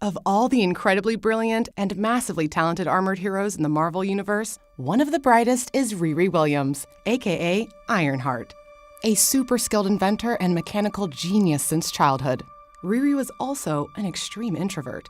Of all the incredibly brilliant and massively talented armored heroes in the Marvel Universe, one of the brightest is Riri Williams, aka Ironheart. A super skilled inventor and mechanical genius since childhood, Riri was also an extreme introvert,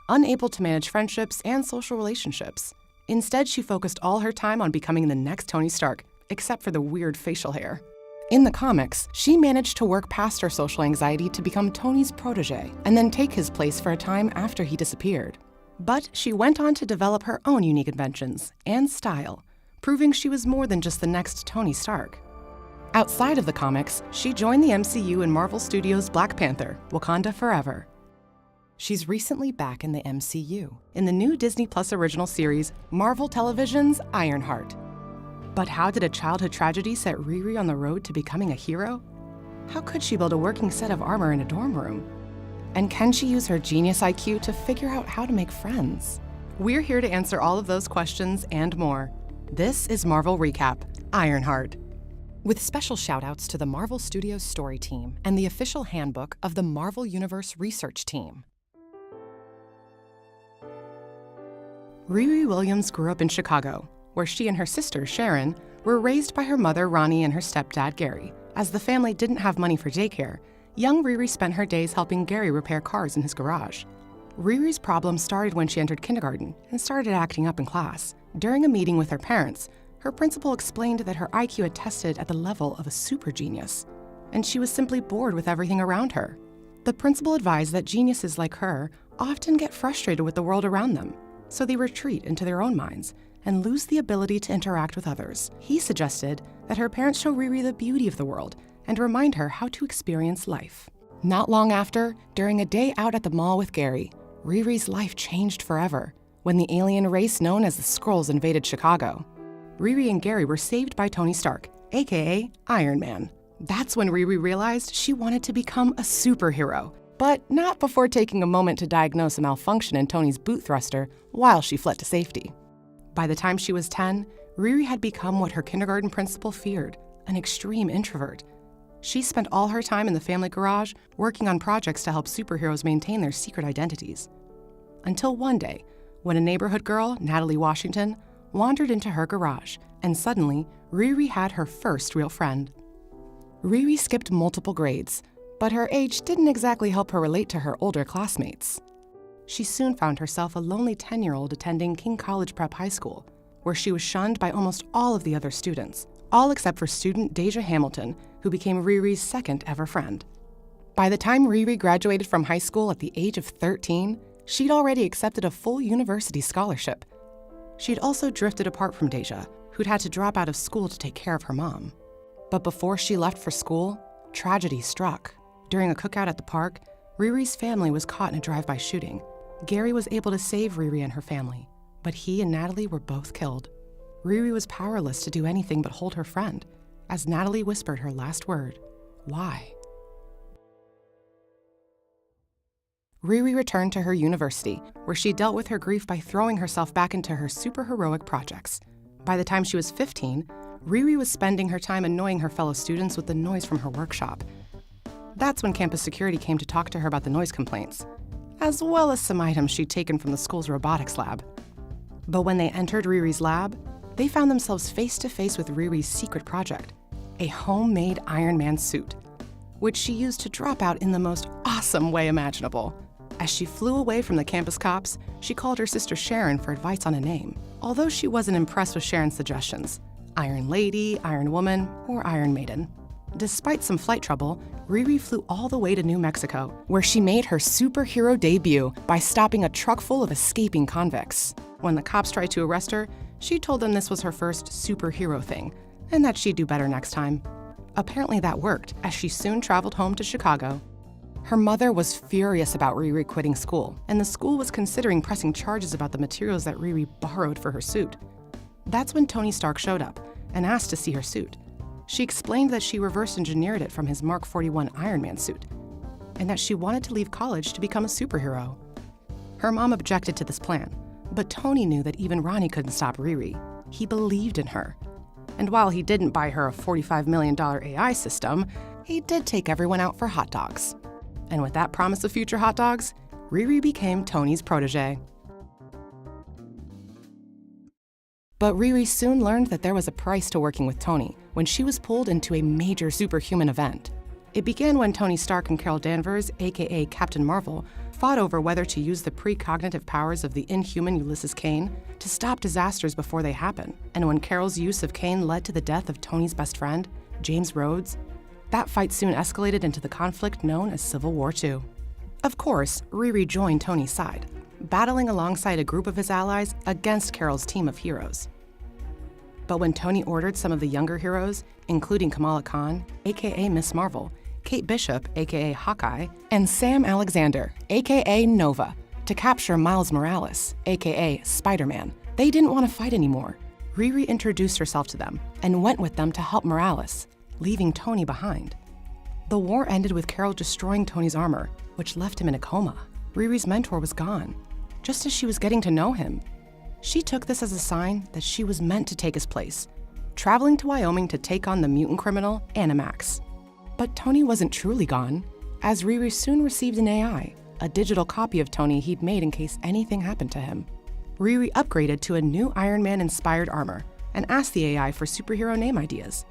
unable to manage friendships and social relationships. Instead, she focused all her time on becoming the next Tony Stark, except for the weird facial hair. In the comics, she managed to work past her social anxiety to become Tony's protege, and then take his place for a time after he disappeared. But she went on to develop her own unique inventions and style, proving she was more than just the next Tony Stark. Outside of the comics, she joined the MCU in Marvel Studios' Black Panther: Wakanda Forever. She's recently back in the MCU, in the new Disney Plus original series, Marvel Television's Ironheart. But how did a childhood tragedy set Riri on the road to becoming a hero? How could she build a working set of armor in a dorm room? And can she use her genius IQ to figure out how to make friends? We're here to answer all of those questions and more. This is Marvel Recap: Ironheart. With special shoutouts to the Marvel Studios story team and the official handbook of the Marvel Universe research team. Riri Williams grew up in Chicago, where she and her sister, Sharon, were raised by her mother, Ronnie, and her stepdad, Gary. As the family didn't have money for daycare, young Riri spent her days helping Gary repair cars in his garage. Riri's problem started when she entered kindergarten and started acting up in class. During a meeting with her parents, her principal explained that her IQ had tested at the level of a super genius, and she was simply bored with everything around her. The principal advised that geniuses like her often get frustrated with the world around them, so they retreat into their own minds and lose the ability to interact with others. He suggested that her parents show Riri the beauty of the world and remind her how to experience life. Not long after, during a day out at the mall with Gary, Riri's life changed forever when the alien race known as the Skrulls invaded Chicago. Riri and Gary were saved by Tony Stark, aka Iron Man. That's when Riri realized she wanted to become a superhero, but not before taking a moment to diagnose a malfunction in Tony's boot thruster while she fled to safety. By the time she was 10, Riri had become what her kindergarten principal feared, an extreme introvert. She spent all her time in the family garage working on projects to help superheroes maintain their secret identities. Until one day, when a neighborhood girl, Natalie Washington, wandered into her garage, and suddenly, Riri had her first real friend. Riri skipped multiple grades, but her age didn't exactly help her relate to her older classmates. She soon found herself a lonely 10-year-old attending King College Prep High School, where she was shunned by almost all of the other students, all except for student Deja Hamilton, who became Riri's second ever friend. By the time Riri graduated from high school at the age of 13, she'd already accepted a full university scholarship. She'd also drifted apart from Deja, who'd had to drop out of school to take care of her mom. But before she left for school, tragedy struck. During a cookout at the park, Riri's family was caught in a drive-by shooting. Gary was able to save Riri and her family, but he and Natalie were both killed. Riri was powerless to do anything but hold her friend, as Natalie whispered her last word, "Why?" Riri returned to her university, where she dealt with her grief by throwing herself back into her superheroic projects. By the time she was 15, Riri was spending her time annoying her fellow students with the noise from her workshop. That's when campus security came to talk to her about the noise complaints, as well as some items she'd taken from the school's robotics lab. But when they entered Riri's lab, they found themselves face to face with Riri's secret project, a homemade Iron Man suit, which she used to drop out in the most awesome way imaginable. As she flew away from the campus cops, she called her sister Sharon for advice on a name. Although she wasn't impressed with Sharon's suggestions, Iron Lady, Iron Woman, or Iron Maiden. Despite some flight trouble, Riri flew all the way to New Mexico, where she made her superhero debut by stopping a truck full of escaping convicts. When the cops tried to arrest her, she told them this was her first superhero thing, and that she'd do better next time. Apparently that worked, as she soon traveled home to Chicago. Her mother was furious about Riri quitting school, and the school was considering pressing charges about the materials that Riri borrowed for her suit. That's when Tony Stark showed up and asked to see her suit. She explained that she reverse engineered it from his Mark 41 Iron Man suit, and that she wanted to leave college to become a superhero. Her mom objected to this plan, but Tony knew that even Ronnie couldn't stop Riri. He believed in her. And while he didn't buy her a $45 million AI system, he did take everyone out for hot dogs. And with that promise of future hot dogs, Riri became Tony's protege. But Riri soon learned that there was a price to working with Tony when she was pulled into a major superhuman event. It began when Tony Stark and Carol Danvers, aka Captain Marvel, fought over whether to use the precognitive powers of the inhuman Ulysses Quem to stop disasters before they happen. And when Carol's use of Quem led to the death of Tony's best friend, James Rhodes, that fight soon escalated into the conflict known as Civil War II. Of course, Riri joined Tony's side, battling alongside a group of his allies against Carol's team of heroes. But when Tony ordered some of the younger heroes, including Kamala Khan, aka Miss Marvel, Kate Bishop, aka Hawkeye, and Sam Alexander, aka Nova, to capture Miles Morales, aka Spider-Man, they didn't want to fight anymore. Riri introduced herself to them and went with them to help Morales, leaving Tony behind. The war ended with Carol destroying Tony's armor, which left him in a coma. Riri's mentor was gone, just as she was getting to know him. She took this as a sign that she was meant to take his place, traveling to Wyoming to take on the mutant criminal Animax. But Tony wasn't truly gone, as Riri soon received an AI, a digital copy of Tony he'd made in case anything happened to him. Riri upgraded to a new Iron Man-inspired armor and asked the AI for superhero name ideas,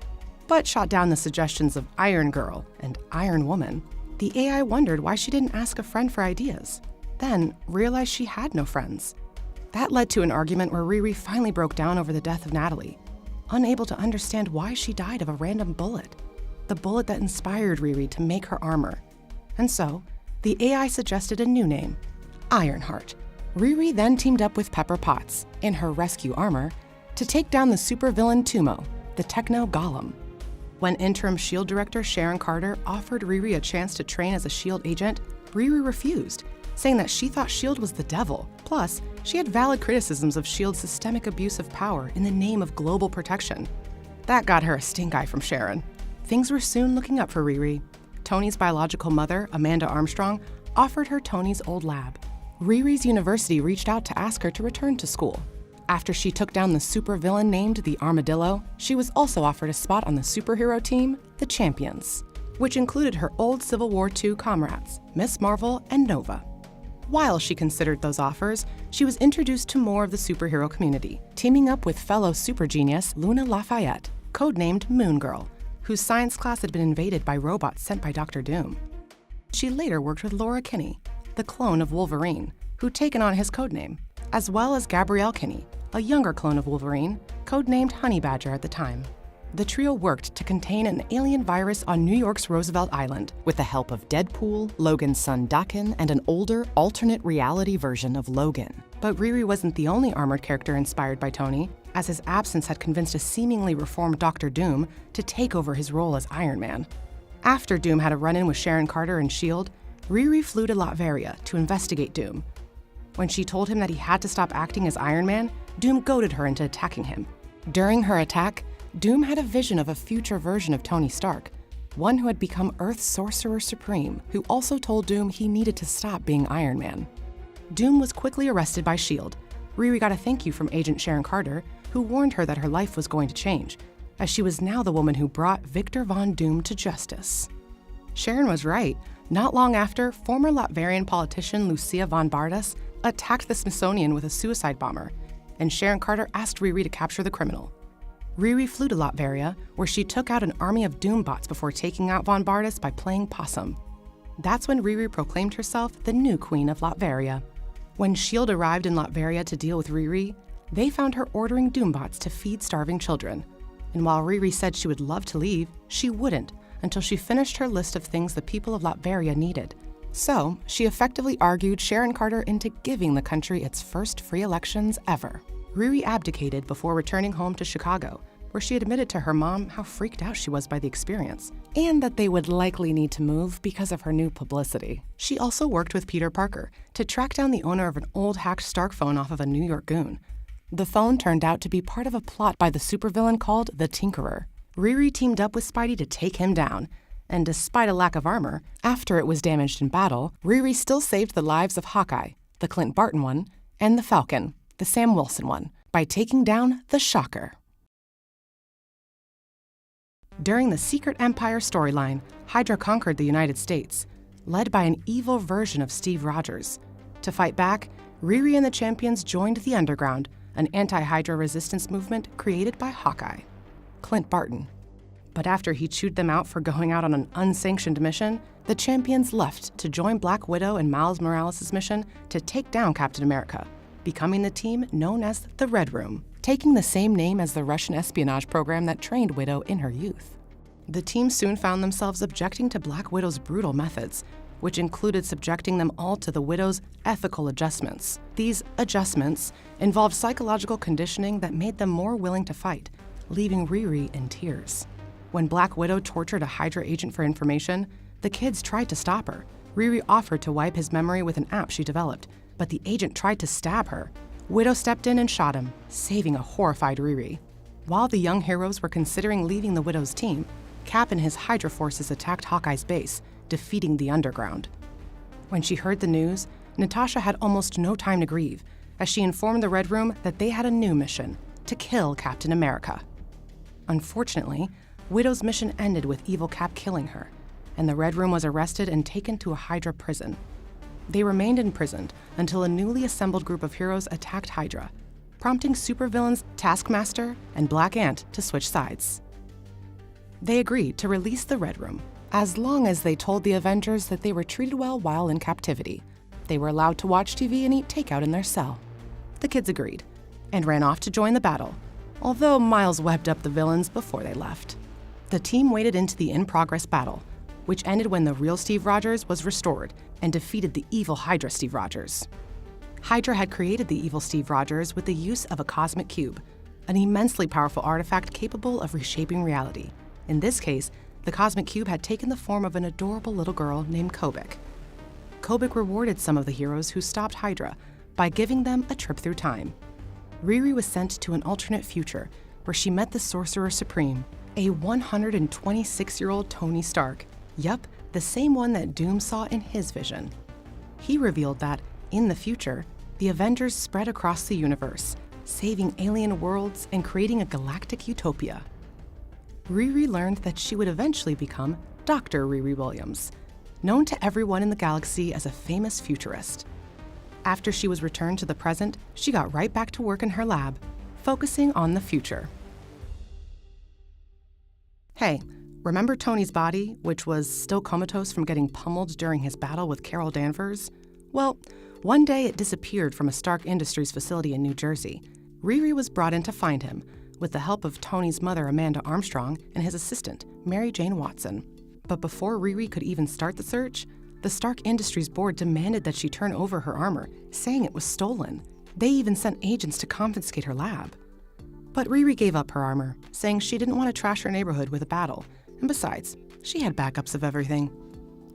but shot down the suggestions of Iron Girl and Iron Woman. The AI wondered why she didn't ask a friend for ideas, then realized she had no friends. That led to an argument where Riri finally broke down over the death of Natalie, unable to understand why she died of a random bullet, the bullet that inspired Riri to make her armor. And so, the AI suggested a new name, Ironheart. Riri then teamed up with Pepper Potts, in her rescue armor, to take down the supervillain Tumo, the techno golem. When interim S.H.I.E.L.D. director Sharon Carter offered Riri a chance to train as a S.H.I.E.L.D. agent, Riri refused, saying that she thought S.H.I.E.L.D. was the devil. Plus, she had valid criticisms of S.H.I.E.L.D.'s systemic abuse of power in the name of global protection. That got her a stink eye from Sharon. Things were soon looking up for Riri. Tony's biological mother, Amanda Armstrong, offered her Tony's old lab. Riri's university reached out to ask her to return to school. After she took down the supervillain named the Armadillo, she was also offered a spot on the superhero team, the Champions, which included her old Civil War II comrades, Miss Marvel and Nova. While she considered those offers, she was introduced to more of the superhero community, teaming up with fellow super genius Luna Lafayette, codenamed Moon Girl, whose science class had been invaded by robots sent by Dr. Doom. She later worked with Laura Kinney, the clone of Wolverine, who'd taken on his codename, as well as Gabrielle Kinney, a younger clone of Wolverine, codenamed Honey Badger at the time. The trio worked to contain an alien virus on New York's Roosevelt Island with the help of Deadpool, Logan's son Daken, and an older, alternate reality version of Logan. But Riri wasn't the only armored character inspired by Tony, as his absence had convinced a seemingly reformed Dr. Doom to take over his role as Iron Man. After Doom had a run-in with Sharon Carter and S.H.I.E.L.D., Riri flew to Latveria to investigate Doom. When she told him that he had to stop acting as Iron Man, Doom goaded her into attacking him. During her attack, Doom had a vision of a future version of Tony Stark, one who had become Earth's Sorcerer Supreme, who also told Doom he needed to stop being Iron Man. Doom was quickly arrested by S.H.I.E.L.D. Riri got a thank you from Agent Sharon Carter, who warned her that her life was going to change, as she was now the woman who brought Victor Von Doom to justice. Sharon was right. Not long after, former Latvian politician Lucia von Bardas attacked the Smithsonian with a suicide bomber, and Sharon Carter asked Riri to capture the criminal. Riri flew to Latveria, where she took out an army of Doombots before taking out von Bardas by playing possum. That's when Riri proclaimed herself the new queen of Latveria. When S.H.I.E.L.D. arrived in Latveria to deal with Riri, they found her ordering Doombots to feed starving children. And while Riri said she would love to leave, she wouldn't until she finished her list of things the people of Latveria needed. So, she effectively argued Sharon Carter into giving the country its first free elections ever. Riri abdicated before returning home to Chicago, where she admitted to her mom how freaked out she was by the experience, and that they would likely need to move because of her new publicity. She also worked with Peter Parker to track down the owner of an old hacked Stark phone off of a New York goon. The phone turned out to be part of a plot by the supervillain called the Tinkerer. Riri teamed up with Spidey to take him down, and despite a lack of armor, after it was damaged in battle, Riri still saved the lives of Hawkeye, the Clint Barton one, and the Falcon, the Sam Wilson one, by taking down the Shocker. During the Secret Empire storyline, Hydra conquered the United States, led by an evil version of Steve Rogers, To fight back, Riri and the champions joined the Underground, an anti-Hydra resistance movement created by Hawkeye, Clint Barton. But after he chewed them out for going out on an unsanctioned mission, the champions left to join Black Widow and Miles Morales' mission to take down Captain America, becoming the team known as the Red Room, taking the same name as the Russian espionage program that trained Widow in her youth. The team soon found themselves objecting to Black Widow's brutal methods, which included subjecting them all to the Widow's ethical adjustments. These adjustments involved psychological conditioning that made them more willing to fight, leaving Riri in tears. When Black Widow tortured a Hydra agent for information, the kids tried to stop her. Riri offered to wipe his memory with an app she developed, but the agent tried to stab her. Widow stepped in and shot him, saving a horrified Riri. While the young heroes were considering leaving the Widow's team, Cap and his Hydra forces attacked Hawkeye's base, defeating the Underground. When she heard the news, Natasha had almost no time to grieve, as she informed the Red Room that they had a new mission: to kill Captain America. Unfortunately, Widow's mission ended with evil Cap killing her, and the Red Room was arrested and taken to a Hydra prison. They remained imprisoned until a newly assembled group of heroes attacked Hydra, prompting supervillains Taskmaster and Black Ant to switch sides. They agreed to release the Red Room, as long as they told the Avengers that they were treated well while in captivity. They were allowed to watch TV and eat takeout in their cell. The kids agreed, and ran off to join the battle, although Miles webbed up the villains before they left. The team waded into the in-progress battle, which ended when the real Steve Rogers was restored and defeated the evil Hydra Steve Rogers. Hydra had created the evil Steve Rogers with the use of a cosmic cube, an immensely powerful artifact capable of reshaping reality. In this case, the cosmic cube had taken the form of an adorable little girl named Kobik. Kobik rewarded some of the heroes who stopped Hydra by giving them a trip through time. Riri was sent to an alternate future where she met the Sorcerer Supreme, a 126-year-old Tony Stark. Yup, the same one that Doom saw in his vision. He revealed that, in the future, the Avengers spread across the universe, saving alien worlds and creating a galactic utopia. Riri learned that she would eventually become Dr. Riri Williams, known to everyone in the galaxy as a famous futurist. After she was returned to the present, she got right back to work in her lab, focusing on the future. Hey, remember Tony's body, which was still comatose from getting pummeled during his battle with Carol Danvers? Well, one day it disappeared from a Stark Industries facility in New Jersey. Riri was brought in to find him, with the help of Tony's mother, Amanda Armstrong, and his assistant, Mary Jane Watson. But before Riri could even start the search, the Stark Industries board demanded that she turn over her armor, saying it was stolen. They even sent agents to confiscate her lab. But Riri gave up her armor, saying she didn't want to trash her neighborhood with a battle, and besides, she had backups of everything.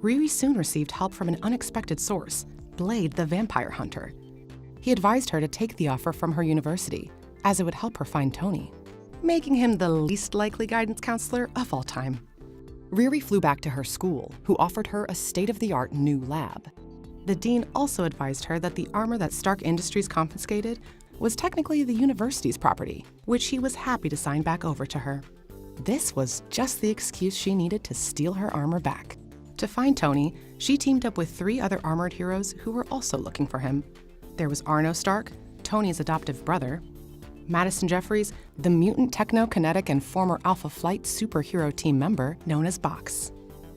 Riri soon received help from an unexpected source, Blade the Vampire Hunter. He advised her to take the offer from her university, as it would help her find Tony, making him the least likely guidance counselor of all time. Riri flew back to her school, who offered her a state-of-the-art new lab. The dean also advised her that the armor that Stark Industries confiscated was technically the university's property, which he was happy to sign back over to her. This was just the excuse she needed to steal her armor back. To find Tony, she teamed up with 3 other armored heroes who were also looking for him. There was Arno Stark, Tony's adoptive brother, Madison Jeffries, the mutant technokinetic and former Alpha Flight superhero team member known as Box.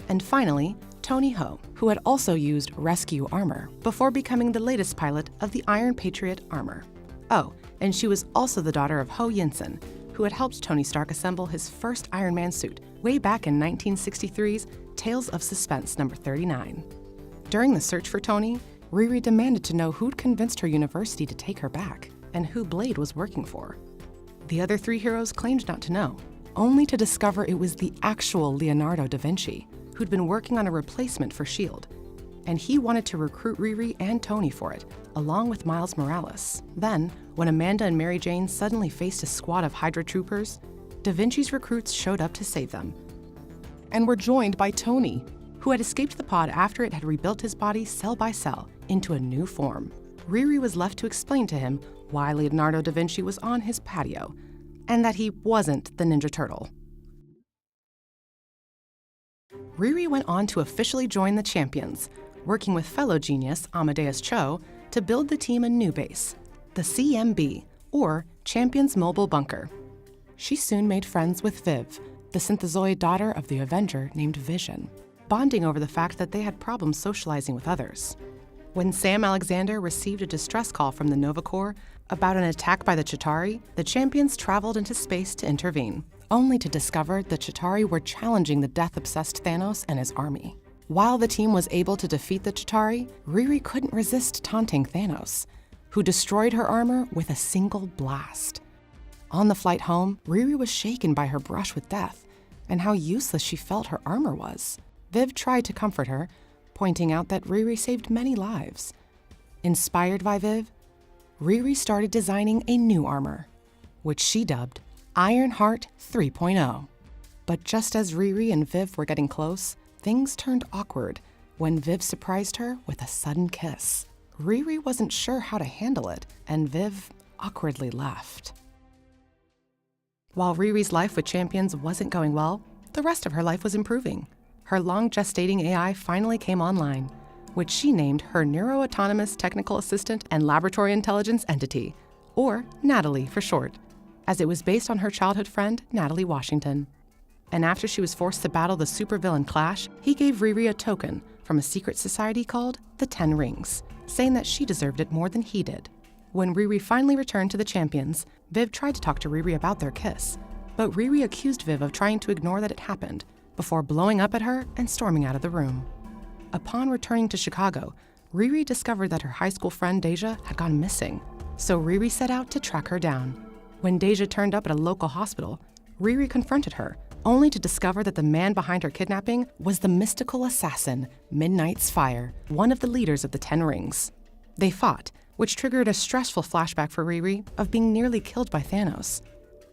And finally, Tony Ho, who had also used rescue armor before becoming the latest pilot of the Iron Patriot armor. Oh, and she was also the daughter of Ho Yinsen, who had helped Tony Stark assemble his first Iron Man suit way back in 1963's Tales of Suspense number 39. During the search for Tony, Riri demanded to know who'd convinced her university to take her back, and who Blade was working for. The other 3 heroes claimed not to know, only to discover it was the actual Leonardo da Vinci, who'd been working on a replacement for S.H.I.E.L.D., and he wanted to recruit Riri and Tony for it, along with Miles Morales. Then, when Amanda and Mary Jane suddenly faced a squad of Hydra troopers, Da Vinci's recruits showed up to save them, and were joined by Tony, who had escaped the pod after it had rebuilt his body cell by cell into a new form. Riri was left to explain to him why Leonardo da Vinci was on his patio, and that he wasn't the Ninja Turtle. Riri went on to officially join the Champions, working with fellow genius Amadeus Cho to build the team a new base, the CMB, or Champions Mobile Bunker. She soon made friends with Viv, the synthezoid daughter of the Avenger named Vision, bonding over the fact that they had problems socializing with others. When Sam Alexander received a distress call from the Nova Corps about an attack by the Chitauri, the champions traveled into space to intervene, only to discover the Chitauri were challenging the death-obsessed Thanos and his army. While the team was able to defeat the Chitauri, Riri couldn't resist taunting Thanos, who destroyed her armor with a single blast. On the flight home, Riri was shaken by her brush with death and how useless she felt her armor was. Viv tried to comfort her, pointing out that Riri saved many lives. Inspired by Viv, Riri started designing a new armor, which she dubbed Ironheart 3.0. But just as Riri and Viv were getting close, things turned awkward when Viv surprised her with a sudden kiss. Riri wasn't sure how to handle it, and Viv awkwardly left. While Riri's life with champions wasn't going well, the rest of her life was improving. Her long-gestating AI finally came online, which she named her Neuro-Autonomous Technical Assistant and Laboratory Intelligence Entity, or Natalie for short, as it was based on her childhood friend, Natalie Washington. And after she was forced to battle the supervillain Clash, he gave Riri a token from a secret society called the 10 Rings, saying that she deserved it more than he did. When Riri finally returned to the champions, Viv tried to talk to Riri about their kiss, but Riri accused Viv of trying to ignore that it happened, before blowing up at her and storming out of the room. Upon returning to Chicago, Riri discovered that her high school friend Deja had gone missing, so Riri set out to track her down. When Deja turned up at a local hospital, Riri confronted her, only to discover that the man behind her kidnapping was the mystical assassin, Midnight's Fire, one of the leaders of the 10 Rings. They fought, which triggered a stressful flashback for Riri of being nearly killed by Thanos.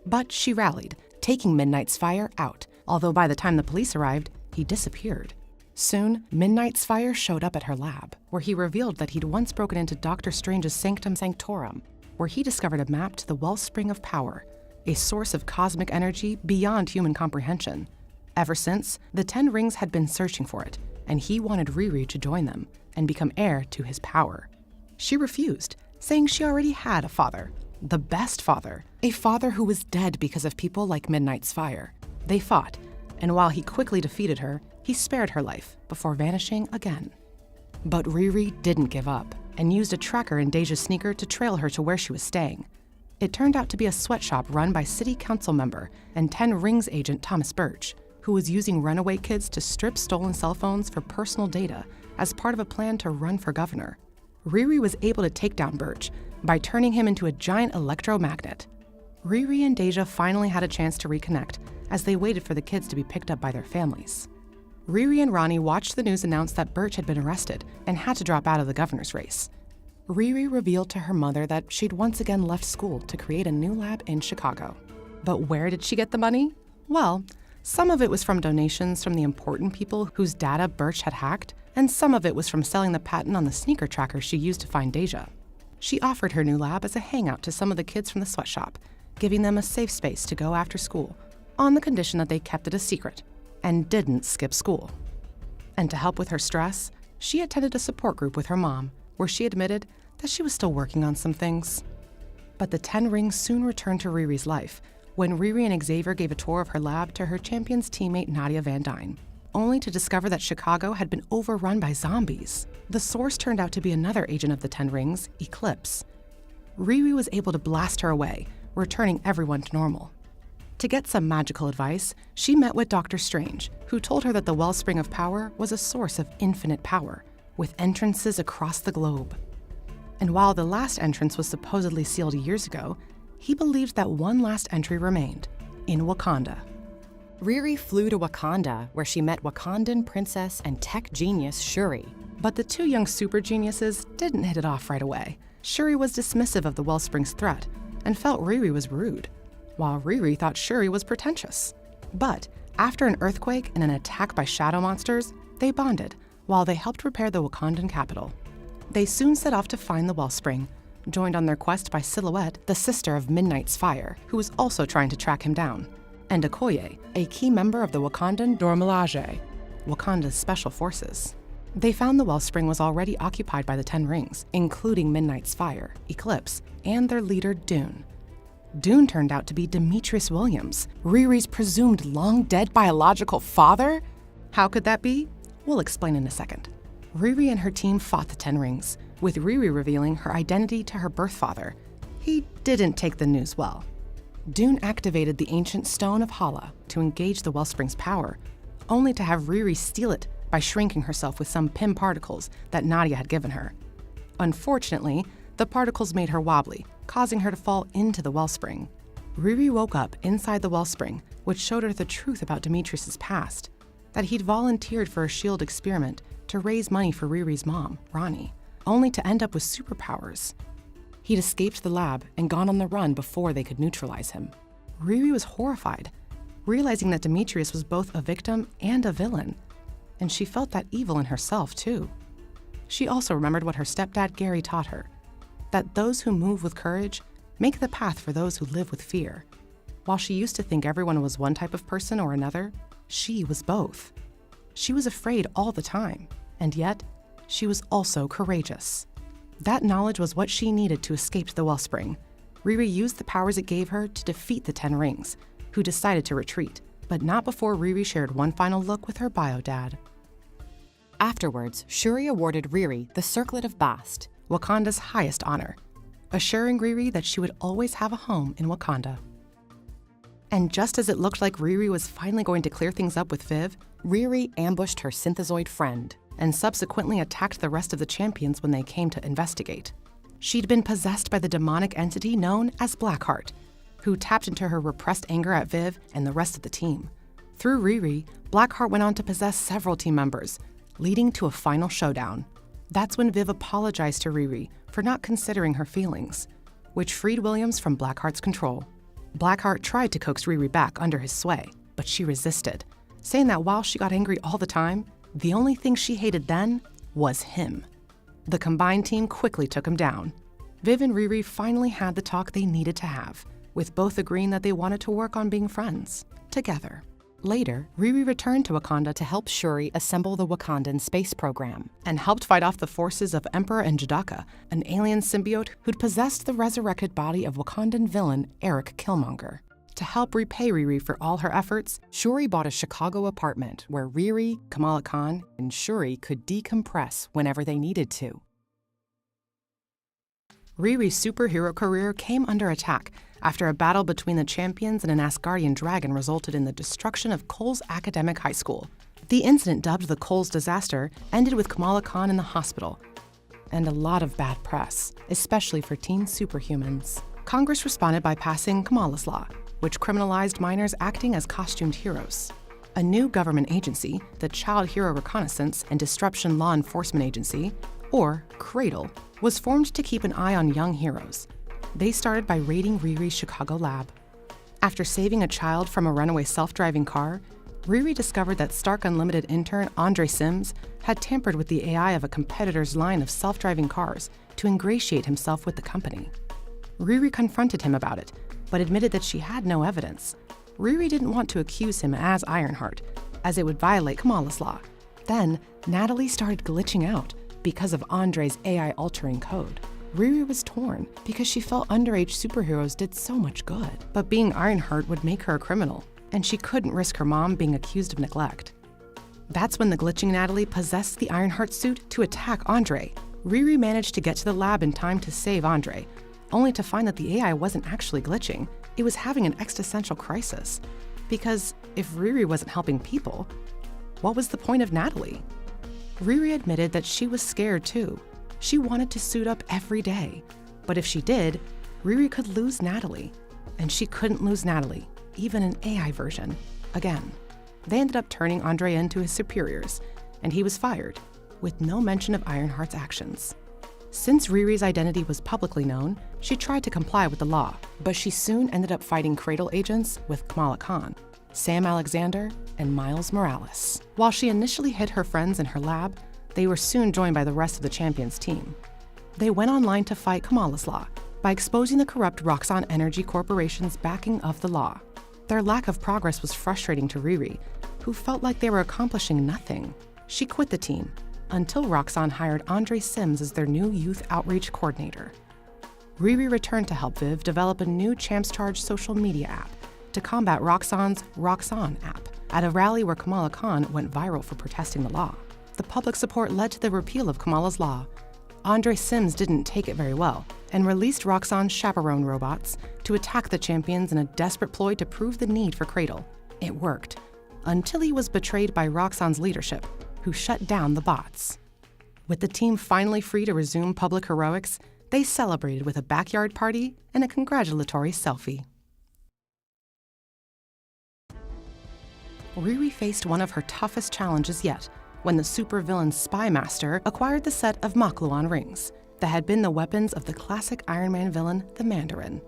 But she rallied, taking Midnight's Fire out, although by the time the police arrived, he disappeared. Soon, Midnight's Fire showed up at her lab, where he revealed that he'd once broken into Doctor Strange's Sanctum Sanctorum, where he discovered a map to the Wellspring of Power, a source of cosmic energy beyond human comprehension. Ever since, the 10 Rings had been searching for it, and he wanted Riri to join them and become heir to his power. She refused, saying she already had a father, the best father, a father who was dead because of people like Midnight's Fire. They fought, and while he quickly defeated her, he spared her life before vanishing again. But Riri didn't give up and used a tracker in Deja's sneaker to trail her to where she was staying. It turned out to be a sweatshop run by City Council member and 10 Rings agent Thomas Birch, who was using runaway kids to strip stolen cell phones for personal data as part of a plan to run for governor. Riri was able to take down Birch by turning him into a giant electromagnet. Riri and Deja finally had a chance to reconnect as they waited for the kids to be picked up by their families. Riri and Ronnie watched the news announce that Birch had been arrested and had to drop out of the governor's race. Riri revealed to her mother that she'd once again left school to create a new lab in Chicago. But where did she get the money? Well, some of it was from donations from the important people whose data Birch had hacked, and some of it was from selling the patent on the sneaker tracker she used to find Deja. She offered her new lab as a hangout to some of the kids from the sweatshop, giving them a safe space to go after school, on the condition that they kept it a secret and didn't skip school. And to help with her stress, she attended a support group with her mom, where she admitted that she was still working on some things. But the 10 Rings soon returned to Riri's life when Riri and Xavier gave a tour of her lab to her champion's teammate Nadia Van Dyne, only to discover that Chicago had been overrun by zombies. The source turned out to be another agent of the 10 Rings, Eclipse. Riri was able to blast her away, returning everyone to normal. To get some magical advice, she met with Doctor Strange, who told her that the Wellspring of Power was a source of infinite power, with entrances across the globe. And while the last entrance was supposedly sealed years ago, he believed that one last entry remained, in Wakanda. Riri flew to Wakanda, where she met Wakandan princess and tech genius Shuri. But the two young super geniuses didn't hit it off right away. Shuri was dismissive of the Wellspring's threat and felt Riri was rude, while Riri thought Shuri was pretentious. But after an earthquake and an attack by shadow monsters, they bonded while they helped repair the Wakandan capital. They soon set off to find the Wellspring, joined on their quest by Silhouette, the sister of Midnight's Fire, who was also trying to track him down, and Okoye, a key member of the Wakandan Dormilaje, Wakanda's special forces. They found the wellspring was already occupied by the 10 rings, including Midnight's Fire, Eclipse, and their leader, Dune. Dune turned out to be Demetrius Williams, Riri's presumed long-dead biological father? How could that be? We'll explain in a second. Riri and her team fought the 10 rings, with Riri revealing her identity to her birth father. He didn't take the news well. Dune activated the ancient Stone of Hala to engage the wellspring's power, only to have Riri steal it by shrinking herself with some PIM particles that Nadia had given her. Unfortunately, the particles made her wobbly, causing her to fall into the wellspring. Riri woke up inside the wellspring, which showed her the truth about Demetrius's past, that he'd volunteered for a shield experiment to raise money for Riri's mom, Ronnie, only to end up with superpowers. He'd escaped the lab and gone on the run before they could neutralize him. Riri was horrified, realizing that Demetrius was both a victim and a villain, and she felt that evil in herself, too. She also remembered what her stepdad Gary taught her, that those who move with courage make the path for those who live with fear. While she used to think everyone was one type of person or another, she was both. She was afraid all the time, and yet, she was also courageous. That knowledge was what she needed to escape the wellspring. Riri used the powers it gave her to defeat the 10 rings, who decided to retreat, but not before Riri shared one final look with her bio-dad. Afterwards, Shuri awarded Riri the Circlet of Bast, Wakanda's highest honor, assuring Riri that she would always have a home in Wakanda. And just as it looked like Riri was finally going to clear things up with Viv, Riri ambushed her synthezoid friend and subsequently attacked the rest of the champions when they came to investigate. She'd been possessed by the demonic entity known as Blackheart, who tapped into her repressed anger at Viv and the rest of the team. Through Riri, Blackheart went on to possess several team members, leading to a final showdown. That's when Viv apologized to Riri for not considering her feelings, which freed Williams from Blackheart's control. Blackheart tried to coax Riri back under his sway, but she resisted, saying that while she got angry all the time, the only thing she hated then was him. The combined team quickly took him down. Viv and Riri finally had the talk they needed to have, with both agreeing that they wanted to work on being friends, together. Later, Riri returned to Wakanda to help Shuri assemble the Wakandan space program, and helped fight off the forces of Emperor Njidaka, an alien symbiote who'd possessed the resurrected body of Wakandan villain Eric Killmonger. To help repay Riri for all her efforts, Shuri bought a Chicago apartment where Riri, Kamala Khan, and Shuri could decompress whenever they needed to. Riri's superhero career came under attack after a battle between the champions and an Asgardian dragon resulted in the destruction of Cole's academic high school. The incident, dubbed the Cole's disaster, ended with Kamala Khan in the hospital, and a lot of bad press, especially for teen superhumans. Congress responded by passing Kamala's Law, which criminalized minors acting as costumed heroes. A new government agency, the Child Hero Reconnaissance and Disruption Law Enforcement Agency, or CRADLE, was formed to keep an eye on young heroes. They started by raiding Riri's Chicago lab. After saving a child from a runaway self-driving car, Riri discovered that Stark Unlimited intern Andre Sims had tampered with the AI of a competitor's line of self-driving cars to ingratiate himself with the company. Riri confronted him about it, but admitted that she had no evidence. Riri didn't want to accuse him as Ironheart, as it would violate Kamala's Law. Then, Natalie started glitching out because of Andre's AI-altering code. Riri was torn because she felt underage superheroes did so much good, but being Ironheart would make her a criminal, and she couldn't risk her mom being accused of neglect. That's when the glitching Natalie possessed the Ironheart suit to attack Andre. Riri managed to get to the lab in time to save Andre, only to find that the AI wasn't actually glitching. It was having an existential crisis. Because if Riri wasn't helping people, what was the point of Natalie? Riri admitted that she was scared too. She wanted to suit up every day. But if she did, Riri could lose Natalie. And she couldn't lose Natalie, even an AI version, again. They ended up turning Andre into his superiors, and he was fired, with no mention of Ironheart's actions. Since Riri's identity was publicly known, she tried to comply with the law, but she soon ended up fighting Cradle agents with Kamala Khan, Sam Alexander, and Miles Morales. While she initially hid her friends in her lab, they were soon joined by the rest of the Champions team. They went online to fight Kamala's Law by exposing the corrupt Roxxon Energy Corporation's backing of the law. Their lack of progress was frustrating to Riri, who felt like they were accomplishing nothing. She quit the team, until Roxxon hired Andre Sims as their new youth outreach coordinator. Riri returned to help Viv develop a new Champs Charge social media app to combat Roxxon's Roxxon app at a rally where Kamala Khan went viral for protesting the law. The public support led to the repeal of Kamala's law. Andre Sims didn't take it very well and released Roxxon's chaperone robots to attack the champions in a desperate ploy to prove the need for Cradle. It worked, until he was betrayed by Roxxon's leadership, who shut down the bots. With the team finally free to resume public heroics, they celebrated with a backyard party and a congratulatory selfie. Riri faced one of her toughest challenges yet when the supervillain Spy Master acquired the set of Makluan rings that had been the weapons of the classic Iron Man villain, the Mandarin.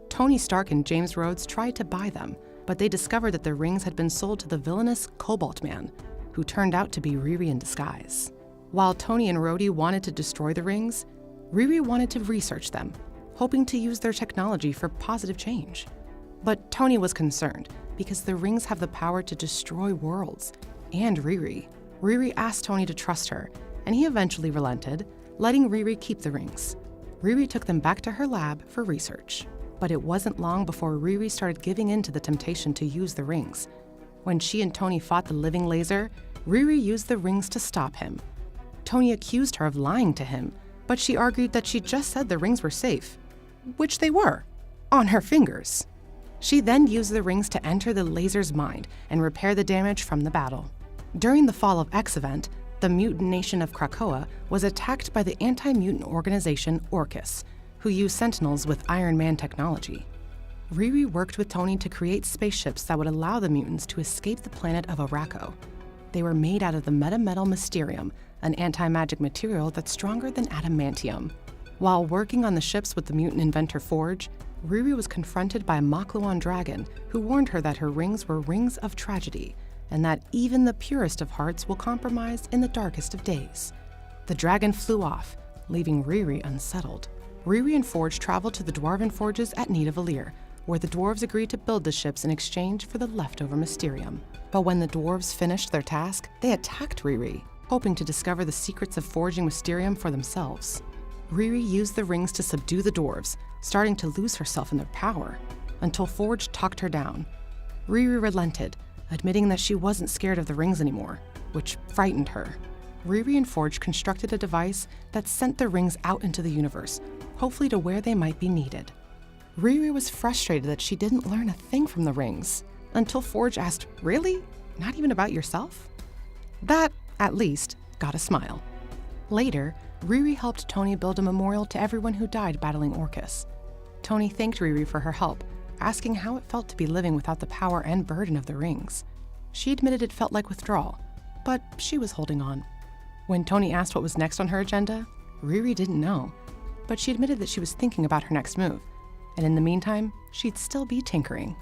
Tony Stark and James Rhodes tried to buy them, but they discovered that the rings had been sold to the villainous Cobalt Man, who turned out to be Riri in disguise. While Tony and Rhodey wanted to destroy the rings, Riri wanted to research them, hoping to use their technology for positive change. But Tony was concerned because the rings have the power to destroy worlds, and Riri. Riri asked Tony to trust her, and he eventually relented, letting Riri keep the rings. Riri took them back to her lab for research. But it wasn't long before Riri started giving in to the temptation to use the rings. When she and Tony fought the living laser, Riri used the rings to stop him. Tony accused her of lying to him, but she argued that she just said the rings were safe, which they were, on her fingers. She then used the rings to enter the laser's mind and repair the damage from the battle. During the Fall of X event, the mutant nation of Krakoa was attacked by the anti-mutant organization Orcus, who used Sentinels with Iron Man technology. Riri worked with Tony to create spaceships that would allow the mutants to escape the planet of Araco. They were made out of the metametal Mysterium, an anti-magic material that's stronger than adamantium. While working on the ships with the mutant inventor Forge, Riri was confronted by a Makluan dragon who warned her that her rings were rings of tragedy, and that even the purest of hearts will compromise in the darkest of days. The dragon flew off, leaving Riri unsettled. Riri and Forge traveled to the Dwarven forges at Nidavellir, where the dwarves agreed to build the ships in exchange for the leftover Mysterium. But when the dwarves finished their task, they attacked Riri, hoping to discover the secrets of forging Mysterium for themselves. Riri used the rings to subdue the dwarves, starting to lose herself in their power, until Forge talked her down. Riri relented, admitting that she wasn't scared of the rings anymore, which frightened her. Riri and Forge constructed a device that sent the rings out into the universe, hopefully to where they might be needed. Riri was frustrated that she didn't learn a thing from the rings, until Forge asked, "Really? Not even about yourself?" That, at least, got a smile. Later, Riri helped Tony build a memorial to everyone who died battling Orcus. Tony thanked Riri for her help, asking how it felt to be living without the power and burden of the rings. She admitted it felt like withdrawal, but she was holding on. When Tony asked what was next on her agenda, Riri didn't know, but she admitted that she was thinking about her next move, and in the meantime, she'd still be tinkering.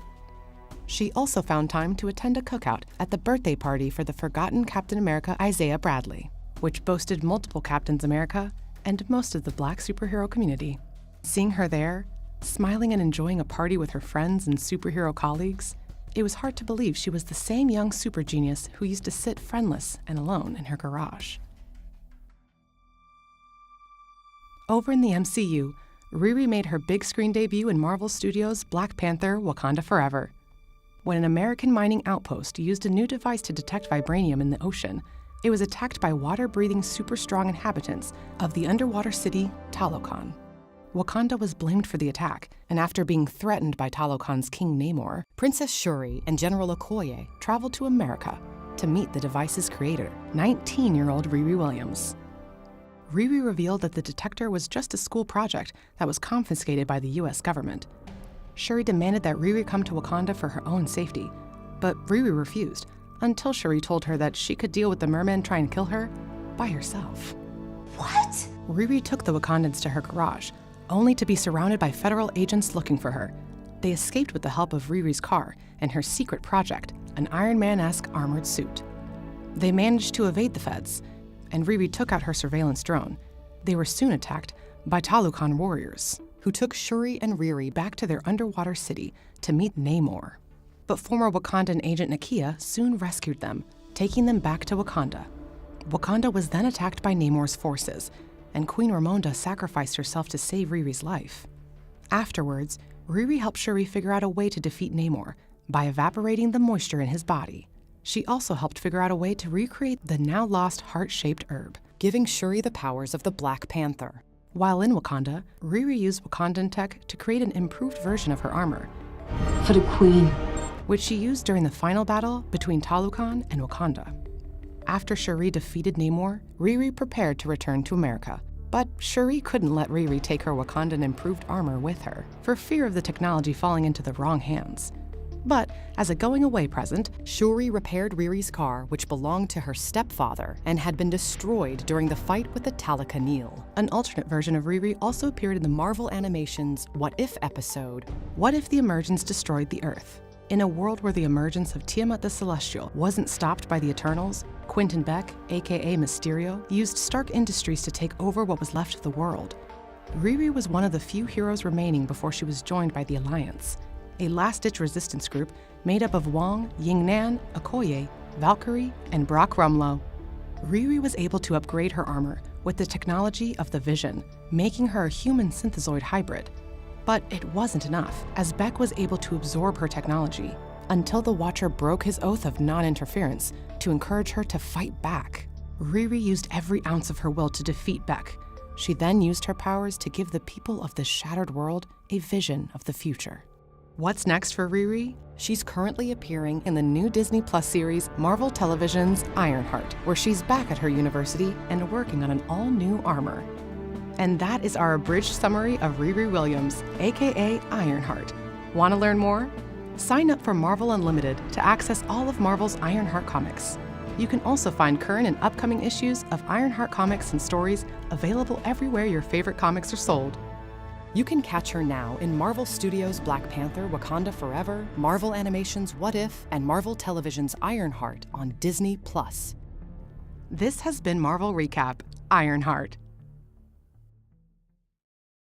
She also found time to attend a cookout at the birthday party for the forgotten Captain America Isaiah Bradley, which boasted multiple Captains America and most of the Black superhero community. Seeing her there, smiling and enjoying a party with her friends and superhero colleagues, it was hard to believe she was the same young super genius who used to sit friendless and alone in her garage. Over in the MCU, Riri made her big screen debut in Marvel Studios' Black Panther: Wakanda Forever. When an American mining outpost used a new device to detect vibranium in the ocean, it was attacked by water-breathing super-strong inhabitants of the underwater city Talokan. Wakanda was blamed for the attack, and after being threatened by Talokan's King Namor, Princess Shuri and General Okoye traveled to America to meet the device's creator, 19-year-old Riri Williams. Riri revealed that the detector was just a school project that was confiscated by the US government. Shuri demanded that Riri come to Wakanda for her own safety, but Riri refused, until Shuri told her that she could deal with the mermen trying to kill her by herself. What? Riri took the Wakandans to her garage, only to be surrounded by federal agents looking for her. They escaped with the help of Riri's car and her secret project, an Iron Man-esque armored suit. They managed to evade the feds, and Riri took out her surveillance drone. They were soon attacked by Talokan warriors, who took Shuri and Riri back to their underwater city to meet Namor. But former Wakandan agent Nakia soon rescued them, taking them back to Wakanda. Wakanda was then attacked by Namor's forces, and Queen Ramonda sacrificed herself to save Riri's life. Afterwards, Riri helped Shuri figure out a way to defeat Namor by evaporating the moisture in his body. She also helped figure out a way to recreate the now-lost heart-shaped herb, giving Shuri the powers of the Black Panther. While in Wakanda, Riri used Wakandan tech to create an improved version of her armor, For the Queen. which she used during the final battle between Talokan and Wakanda. After Shuri defeated Namor, Riri prepared to return to America. But Shuri couldn't let Riri take her Wakandan improved armor with her, for fear of the technology falling into the wrong hands. But as a going-away present, Shuri repaired Riri's car, which belonged to her stepfather and had been destroyed during the fight with the Talakanil. An alternate version of Riri also appeared in the Marvel Animation's What If episode. What If the Emergence Destroyed the Earth? In a world where the emergence of Tiamat the Celestial wasn't stopped by the Eternals, Quentin Beck, aka Mysterio, used Stark Industries to take over what was left of the world. Riri was one of the few heroes remaining before she was joined by the Alliance, a last-ditch resistance group made up of Wong, Ying-Nan, Okoye, Valkyrie, and Brock Rumlow. Riri was able to upgrade her armor with the technology of the Vision, making her a human synthezoid hybrid. But it wasn't enough, as Beck was able to absorb her technology, until the Watcher broke his oath of non-interference to encourage her to fight back. Riri used every ounce of her will to defeat Beck. She then used her powers to give the people of this shattered world a vision of the future. What's next for Riri? She's currently appearing in the new Disney Plus series Marvel Television's Ironheart, Where she's back at her university and working on an all-new armor. And that is our abridged summary of Riri Williams, aka Ironheart. Want to learn more? Sign up for Marvel Unlimited to access all of Marvel's Ironheart comics. You can also find current and upcoming issues of Ironheart comics and stories available everywhere your favorite comics are sold. You can catch her now in Marvel Studios' Black Panther: Wakanda Forever, Marvel Animation's What If, and Marvel Television's Ironheart on Disney Plus. This has been Marvel Recap, Ironheart.